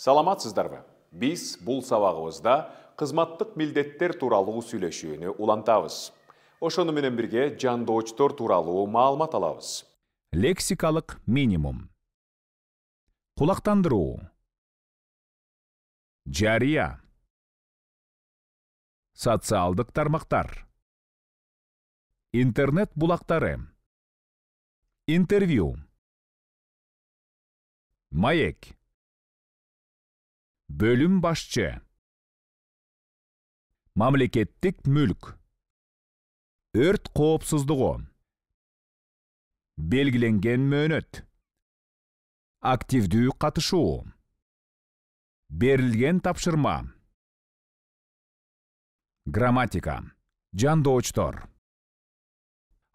Саламатсыздарбы? Биз бул сабагыбызда кызматтык милдеттер тууралуу сүйлөшүүнү улантабыз. Ошону менен бирге жандоочтор тууралуу маалымат алабыз. Лексикалык минимум. Кулактандыруу. Жарыя. Социалдык тармактар. Интернет булактары. Интервью. Маек. Бөлүм башчы. Мамлекеттик мүлк. Өрт коопсуздугу. Белгиленген мөөнөт. Активдүү катышуу. Берилген тапшырма. Грамматика. Жандоочтор.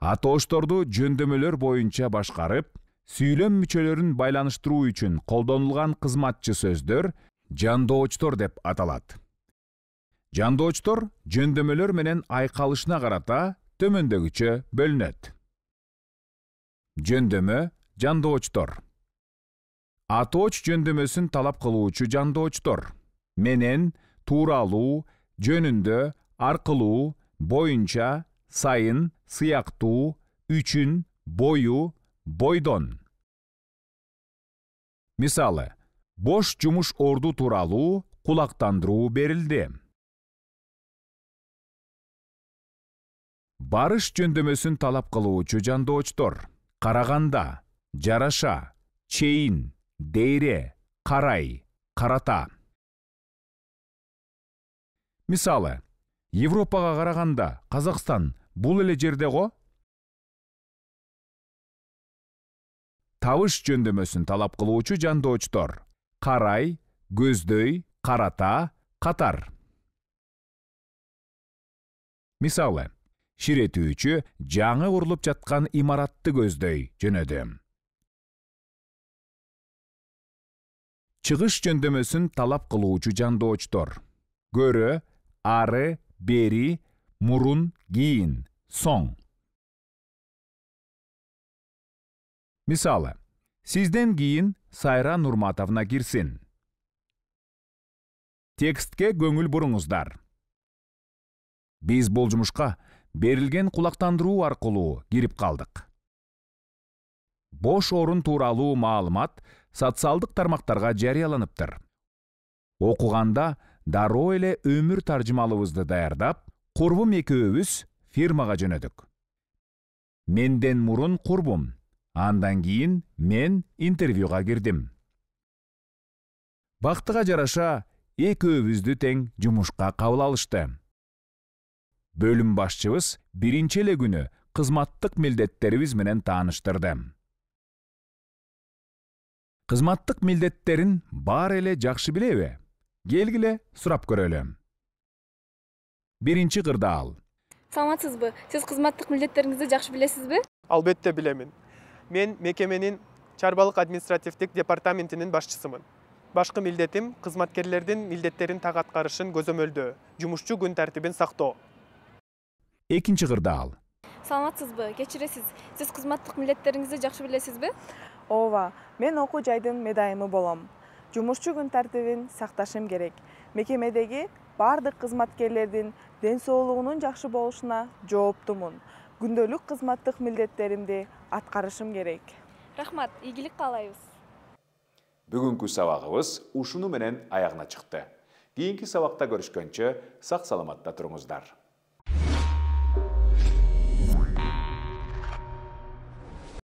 Атоошторду жөндөмөлөр боюнча башкарып, сүйлөм мүчөлөрүн байланыштыруу үчүн колдонулган кызматчы сөздөр жандоочтор деп аталат. Жандоочтор жөндөмөлөр менен айкалышына карата төмөндөгүчө бөлүнөт. Жөндөмө жандоочтор. Атооч жөндөмөсүн талап кылуучу жандоочтор. Менен, тууралуу, жөнүндө, аркылуу, боюнча, сайын, сыяктуу, үчүн, бою, бойдон. Мисалы, бош жумуш орду тууралуу кулактандыруу берилди. Барыш жөндөмөсүн талап кылуучу жандоочтор. Караганда, жараша, чейин, дейре, карай, карата. Мисалы, Европага караганда Казакстан бул эле жерде го? Табыш жөндөмөсүн талап кылуучу жандоочтор. Карай, көздөй, карата, катар. Мисалы, ширетүүчү жаңы курулуп жаткан имаратты көздөй жөнөдү. Чыгыш жөндөмөсүн талап кылуучу жандоочтор. Көрө, ары, бери, мурун, кийин, соң. Мисалы, сизден кийин Сайра Нурматовна кирсин. Текстке көңүл буруңуздар. Биз бул жумушка берилген кулактандыруу аркылуу кирип калдык. Бош орун тууралуу маалымат социалдык тармактарга жарыяланыптыр. Окуганда дароо эле өмүр таржымалыбызды даярдап, курбум экөөбүз фирмага жөнөдүк. Менден мурун курбум, андан кийин мен интервьюга кирдим. Бактыга жараша экөөбүздү тең жумушка кабыл алышты. Бөлүм башчыбыз биринчи эле күнү кызматтык милдеттерибиз менен тааныштырды. Кызматтык милдеттерин баары эле жакшы билеби? Келгиле сурап көрөлү. Биринчи кырдаал. Саламатсызбы? Сиз кызматтык милдеттериңизди жакшы билесизби? Албетте билемин. Мен мекеменин чарбалык административдик департаментинин башчысымын. Башкы милдетим кызматкерлердин милдеттерин так аткарышын көзөмөлдөө, жумушчу күн тартибин сактоо. Экинчи кырдаал. Саламатсызбы? Кечиресиз. Сиз кызматтык милдеттериңизди жакшы билесизби? Ооба, мен окуу жайдын медайымы болом. Жумушчу күн тартибин сакташым керек. Мекемедеги бардык кызматкерлердин ден соолугунун жакшы болушуна жооптумун. Күндөлүк кызматтык милдеттеримди аткарышым керек. Рахмат, ийгилик каалайбыз. Бүгүнкү сабагыбыз ушуну менен аягына чыкты. Кийинки сабакта көрүшкөнчө сак саламатта туруңуздар.